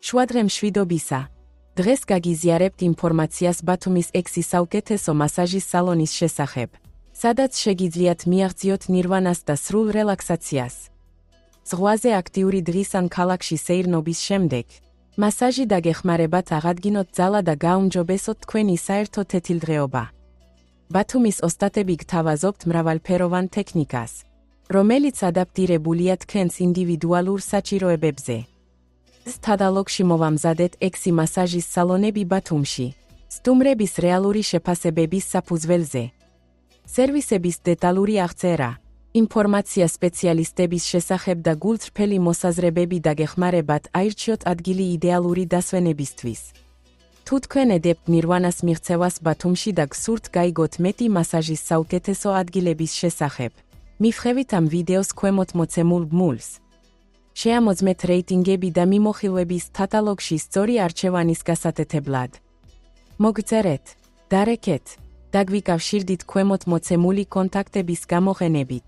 შუადღე მშვიდობისა. დღეს გაგიზიარებთ ინფორმაციას ბათუმის 6 საუკეთესო მასაჟის სალონის შესახებ, სადაც შეგიძლიათ მიაღწიოთ ნირვანას და სრულ რელაქსაციას. ზღვაზე აქტიური დღის ან ქალაქში სეირნობის შემდეგ, მასაჟი დაგეხმარებათ აღადგინოთ ძალა და გააუმჯობესოთ თქვენი საერთო თეთილდღეობა. ბათუმის ოსტატები გთავაზობთ მრავალფეროვან ტექნიკას, რომელიც ადაპტირებულია თქვენს ინდივიდუალურ საჭიროებებზე. კატალოგში მოვამზადეთ 6 მასაჟის სალონები ბათუმში, სტუმრების რეალური შეფასებების საფუძველზე. სერვისების დეტალური აღწერა, ინფორმაცია სპეციალისტების შესახებ და გულწრფელი მოსაზრებები დაგეხმარებათ აირჩიოთ ადგილი იდეალური დასვენებისთვის. თუ თქვენ ედებთ ნირვანას მიღწევას ბათუმში და გსურთ გაიგოთ მეტი მასაჟის საუკეთესო ადგილების შესახებ, მივხევით ამ ვიდეოს ქვემოთ მოცემულ ბმულს. შეამოძმეთ რეიტინგები და მიმოხილვების კატალოგში სწორი არჩევანის გასათეთებლად. მოგწერეთ, დარეკეთ, დაგვიკავშირდით ქვემოთ მოცემული კონტაქტების გამოყენებით.